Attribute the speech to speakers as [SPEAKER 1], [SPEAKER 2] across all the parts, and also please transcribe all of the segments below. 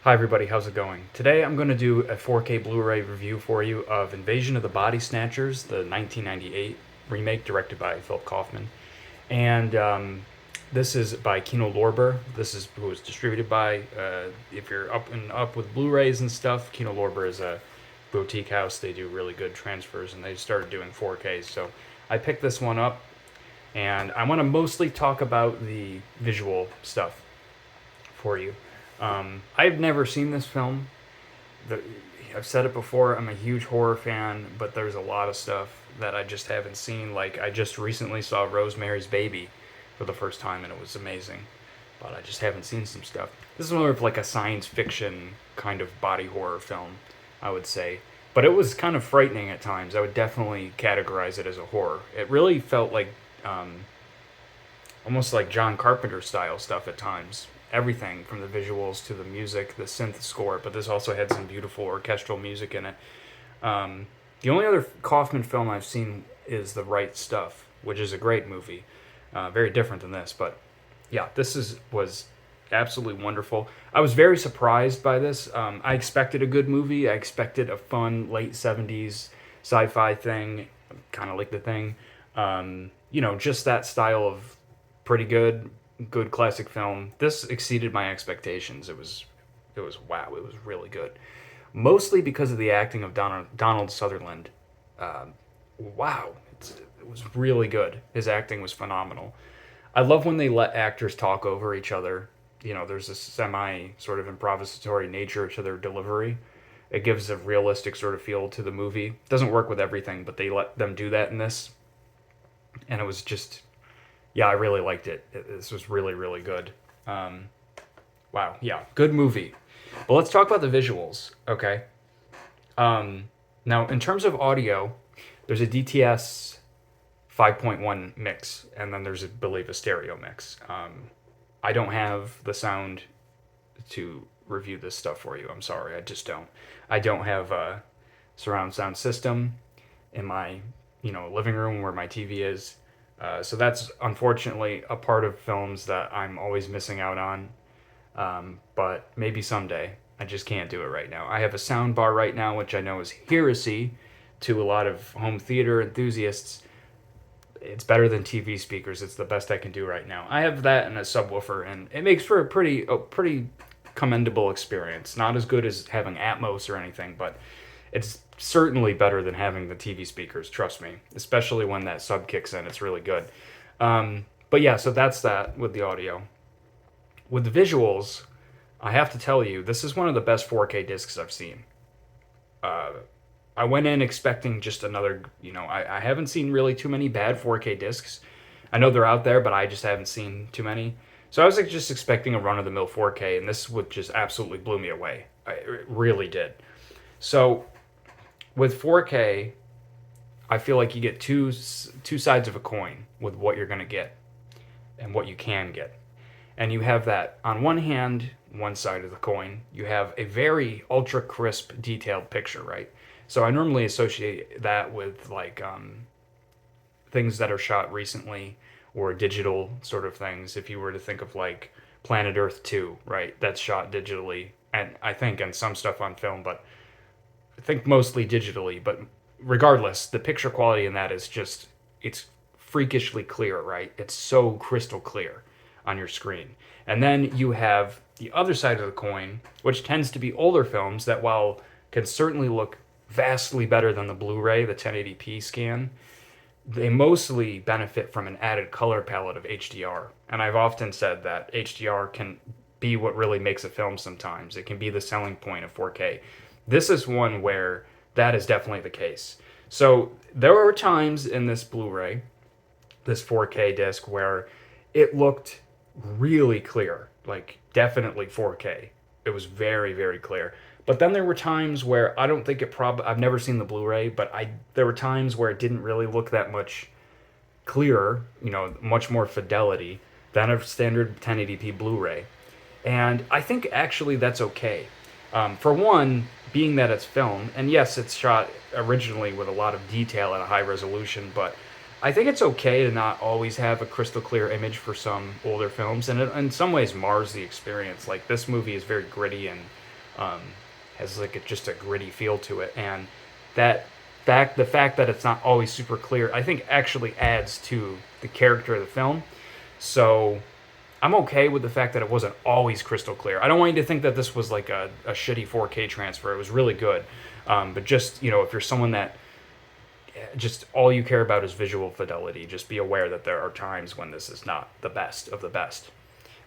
[SPEAKER 1] Hi everybody, how's it going? Today I'm going to do a 4K Blu-ray review for you of Invasion of the Body Snatchers, the 1998 remake directed by Philip Kaufman. And this is by Kino Lorber. This is who it's distributed by. If you're up and up with Blu-rays and stuff, Kino Lorber is a boutique house. They do really good transfers and they started doing 4Ks. So I picked this one up and I want to mostly talk about the visual stuff for you. I've never seen this film. The, I've said it before, I'm a huge horror fan, but there's a lot of stuff that I just haven't seen. Like, I just recently saw Rosemary's Baby for the first time, and it was amazing. But I just haven't seen some stuff. This is more of like a science fiction kind of body horror film, I would say. But it was kind of frightening at times. I would definitely categorize it as a horror. It really felt like almost like John Carpenter style stuff at times. Everything from the visuals to the music, the synth score, but this also had some beautiful orchestral music in it. The only other Kaufman film I've seen is The Right Stuff, which is a great movie. Very different than this, but yeah, was absolutely wonderful. I was very surprised by this. I expected a good movie. I expected a fun late 70s sci-fi thing, kind of like The Thing. Just that style of pretty good classic film. This exceeded my expectations. It was wow. It was really good, mostly because of the acting of Donald Sutherland. Wow, it was really good. His acting was phenomenal. I love when they let actors talk over each other. There's a semi sort of improvisatory nature to their delivery. It gives a realistic sort of feel to the movie. It doesn't work with everything, but they let them do that in this, and it was just yeah, I really liked it. This was really, really good. Wow, yeah, good movie. But let's talk about the visuals, okay? Now, in terms of audio, there's a DTS 5.1 mix, and then there's, I believe, a stereo mix. I don't have the sound to review this stuff for you. I'm sorry, I just don't. I don't have a surround sound system in my, living room where my TV is. So that's unfortunately a part of films that I'm always missing out on. But maybe someday. I just can't do it right now. I have a sound bar right now, which I know is heresy to a lot of home theater enthusiasts. It's better than TV speakers. It's the best I can do right now. I have that and a subwoofer, and it makes for a pretty commendable experience. Not as good as having Atmos or anything, but it's certainly better than having the TV speakers, trust me. Especially when that sub kicks in, it's really good. But yeah, so that's that with the audio. With the visuals, I have to tell you, this is one of the best 4K discs I've seen. I went in expecting just another, I haven't seen really too many bad 4K discs. I know they're out there, but I just haven't seen too many. So I was like just expecting a run-of-the-mill 4K, and this would just absolutely blew me away. It really did. So with 4K, I feel like you get two sides of a coin with what you're going to get and what you can get. And you have that, on one hand, one side of the coin, you have a very ultra crisp, detailed picture, right? So I normally associate that with like things that are shot recently or digital sort of things. If you were to think of like Planet Earth 2, right? That's shot digitally, and I think and some stuff on film, but I think mostly digitally, but regardless, the picture quality in that is just, it's freakishly clear, right? It's so crystal clear on your screen. And then you have the other side of the coin, which tends to be older films that, while can certainly look vastly better than the Blu-ray, the 1080p scan, they mostly benefit from an added color palette of HDR. And I've often said that HDR can be what really makes a film sometimes. It can be the selling point of 4K. This is one where that is definitely the case. So there were times in this Blu-ray, this 4K disc, where it looked really clear, like definitely 4K. It was very, very clear. But then there were times where I don't think I've never seen the Blu-ray, but there were times where it didn't really look that much clearer, much more fidelity than a standard 1080p Blu-ray. And I think actually that's okay. For one, being that it's film, and yes, it's shot originally with a lot of detail at a high resolution, but I think it's okay to not always have a crystal clear image for some older films, and it in some ways mars the experience. Like, this movie is very gritty and Has like just a gritty feel to it, and that the fact that it's not always super clear, I think actually adds to the character of the film. So I'm okay with the fact that it wasn't always crystal clear. I don't want you to think that this was like a shitty 4K transfer. It was really good, but just if you're someone that just all you care about is visual fidelity, just be aware that there are times when this is not the best of the best.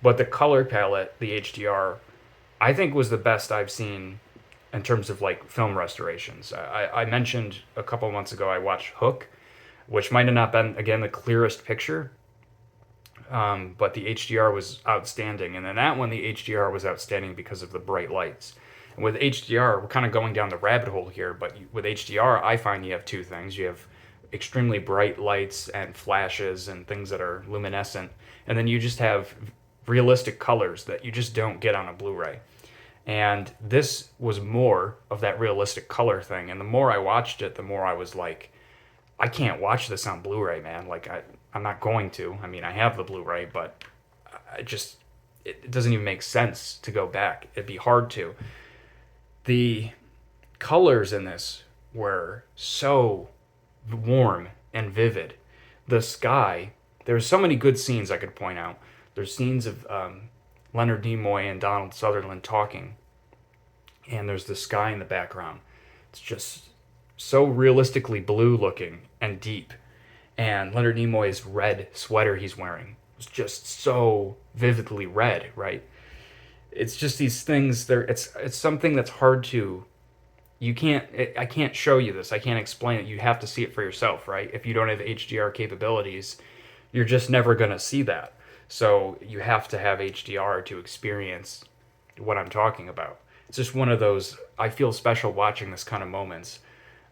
[SPEAKER 1] But the color palette, the HDR, I think was the best I've seen in terms of like film restorations. I mentioned a couple months ago I watched Hook, which might have not been again the clearest picture, but the HDR was outstanding. And then that one, the HDR was outstanding because of the bright lights. And with HDR, we're kind of going down the rabbit hole here, but with HDR, I find you have two things. You have extremely bright lights and flashes and things that are luminescent, and then you just have realistic colors that you just don't get on a Blu-ray. And this was more of that realistic color thing. And the more I watched it, the more I was like, I can't watch this on Blu-ray, man. Like I'm not going to. I mean, I have the Blu-ray, but it doesn't even make sense to go back. It'd be hard to. The colors in this were so warm and vivid. The sky, there's so many good scenes I could point out. There's scenes of Leonard Nimoy and Donald Sutherland talking, and there's the sky in the background. It's just so realistically blue looking and deep. And Leonard Nimoy's red sweater he's wearing was just so vividly red, right? It's just these things there. It's something that's hard to I can't show you this. I can't explain it. You have to see it for yourself, right? If you don't have HDR capabilities, you're just never going to see that. So you have to have HDR to experience what I'm talking about. It's just one of those, I feel special watching this kind of moments.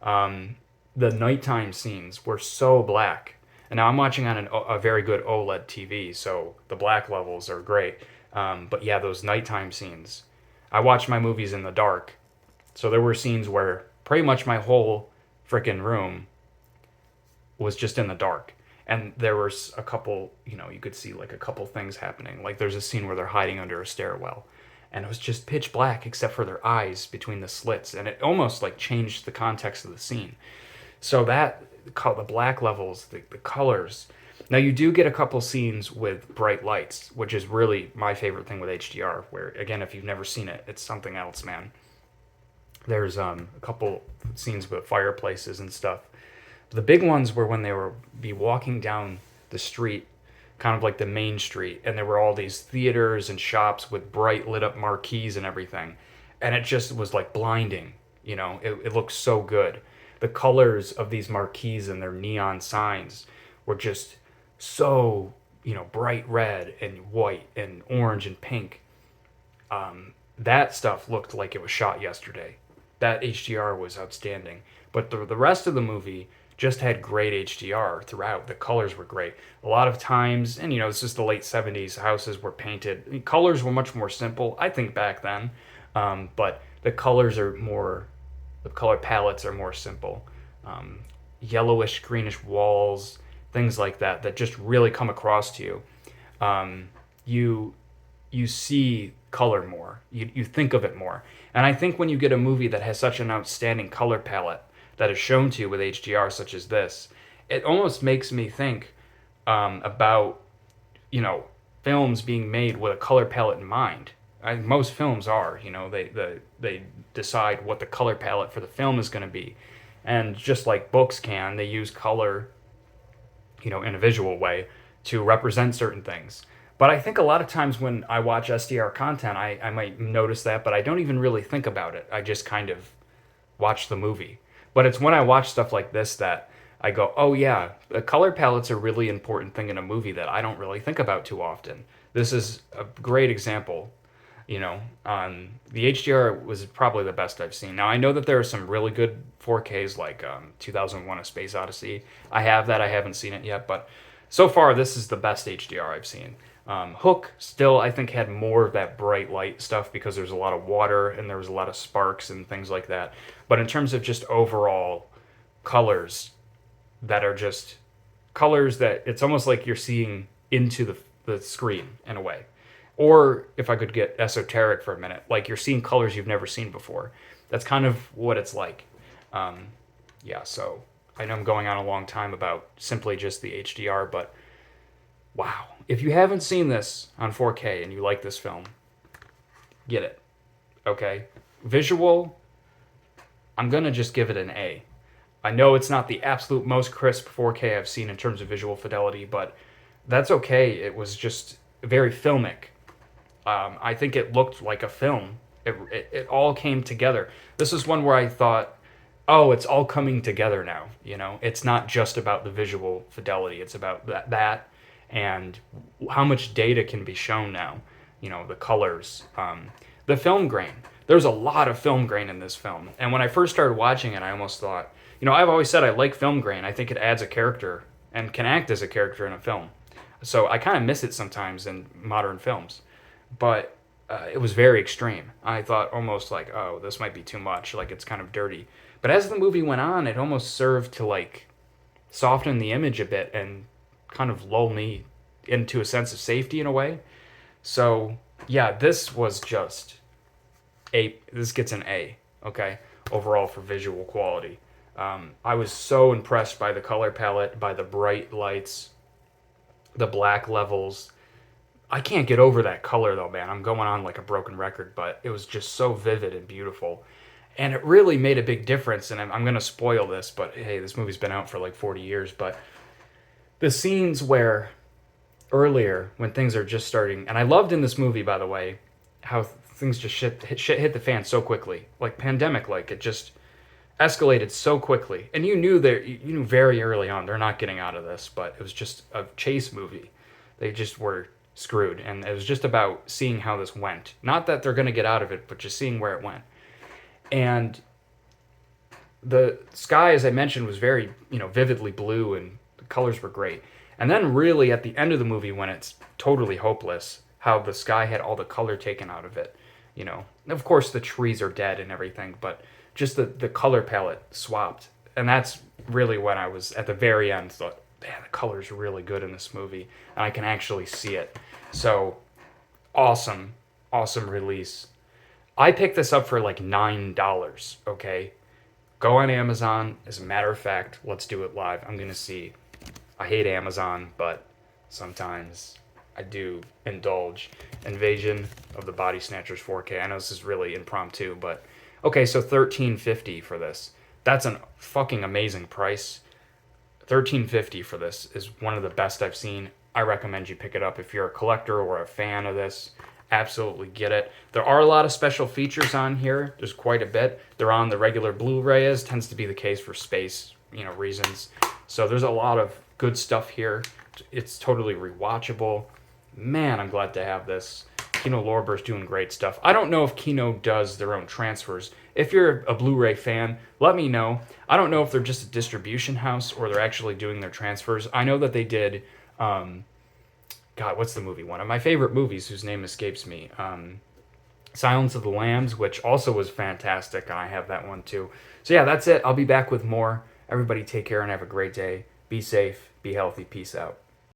[SPEAKER 1] The nighttime scenes were so black. And now I'm watching on a very good OLED TV, so the black levels are great. But yeah, those nighttime scenes. I watch my movies in the dark. So there were scenes where pretty much my whole freaking room was just in the dark. And there was a couple, you could see like a couple things happening. Like there's a scene where they're hiding under a stairwell. And it was just pitch black except for their eyes between the slits. And it almost like changed the context of the scene. So the black levels, the colors. Now you do get a couple scenes with bright lights, which is really my favorite thing with HDR, where again, if you've never seen it, it's something else, man. There's a couple scenes with fireplaces and stuff. The big ones were when they were walking down the street, kind of like the main street, and there were all these theaters and shops with bright lit up marquees and everything. And it just was like blinding, it looked so good. The colors of these marquees and their neon signs were just so, bright red and white and orange and pink. That stuff looked like it was shot yesterday. That HDR was outstanding. But the rest of the movie just had great HDR throughout. The colors were great. A lot of times, and this is the late 70s, houses were painted. Colors were much more simple, I think, back then. But the color palettes are more simple. Yellowish, greenish walls, things like that just really come across to you. You see color more. You think of it more. And I think when you get a movie that has such an outstanding color palette that is shown to you with HDR such as this, it almost makes me think about, films being made with a color palette in mind. Most films are, they decide what the color palette for the film is going to be. And just like books can, they use color, in a visual way to represent certain things. But I think a lot of times when I watch SDR content, I might notice that, but I don't even really think about it. I just kind of watch the movie. But it's when I watch stuff like this that I go, oh yeah, the color palette's a really important thing in a movie that I don't really think about too often. This is a great example. The HDR was probably the best I've seen. Now I know that there are some really good 4Ks like 2001: A Space Odyssey. I have that. I haven't seen it yet, but so far this is the best HDR I've seen. Hook still, I think, had more of that bright light stuff because there's a lot of water and there was a lot of sparks and things like that. But in terms of just overall colors that are just colors that it's almost like you're seeing into the screen in a way. Or if I could get esoteric for a minute, like you're seeing colors you've never seen before. That's kind of what it's like. Um, yeah, so I know I'm going on a long time about simply just the HDR, but wow. If you haven't seen this on 4K and you like this film, get it. Okay? Visual, I'm going to just give it an A. I know it's not the absolute most crisp 4K I've seen in terms of visual fidelity, but that's okay. It was just very filmic. I think it looked like a film. It all came together. This is one where I thought, oh, it's all coming together now. You know, it's not just about the visual fidelity. It's about that and how much data can be shown now. You know, the colors, the film grain. There's a lot of film grain in this film. And when I first started watching it, I almost thought, you know, I've always said I like film grain. I think it adds a character and can act as a character in a film. So I kind of miss it sometimes in modern films. But it was very extreme. I thought almost like, oh, this might be too much. Like it's kind of dirty. But as the movie went on, it almost served to like soften the image a bit and kind of lull me into a sense of safety in a way. So yeah, this was just this gets an A, okay, overall for visual quality. I was so impressed by the color palette, by the bright lights, the black levels. I can't get over that color though, man. I'm going on like a broken record, but it was just so vivid and beautiful. And it really made a big difference. And I'm going to spoil this, but hey, this movie's been out for like 40 years. But the scenes where earlier, when things are just starting, and I loved in this movie, by the way, how things just hit the fan so quickly. Like pandemic, like it just escalated so quickly. And you knew very early on they're not getting out of this, but it was just a chase movie. They just were screwed, and it was just about seeing how this went. Not that they're going to get out of it, but just seeing where it went. And the sky, as I mentioned, was very, vividly blue, and the colors were great. And then really at the end of the movie, when it's totally hopeless, how the sky had all the color taken out of it. Of course the trees are dead and everything, but just the color palette swapped. And that's really when I was at the very end thought, man, the color's really good in this movie, and I can actually see it. So awesome release. I picked this up for like $9, okay? Go on Amazon. As a matter of fact, let's do it live. I'm going to see. I hate Amazon, but sometimes I do indulge. Invasion of the Body Snatchers 4K. I know this is really impromptu, but okay, so $13.50 for this. That's a fucking amazing price. $13.50 for this is one of the best I've seen. I recommend you pick it up if you're a collector or a fan of this. Absolutely get it. There are a lot of special features on here. There's quite a bit. They're on the regular Blu-ray, as tends to be the case for space, reasons. So there's a lot of good stuff here. It's totally rewatchable. Man, I'm glad to have this. Kino Lorber's doing great stuff. I don't know if Kino does their own transfers. If you're a Blu-ray fan, let me know. I don't know if they're just a distribution house or they're actually doing their transfers. I know that they did, God, what's the movie? One of my favorite movies whose name escapes me. Silence of the Lambs, which also was fantastic, and I have that one too. So yeah, that's it. I'll be back with more. Everybody take care and have a great day. Be safe. Be healthy. Peace out.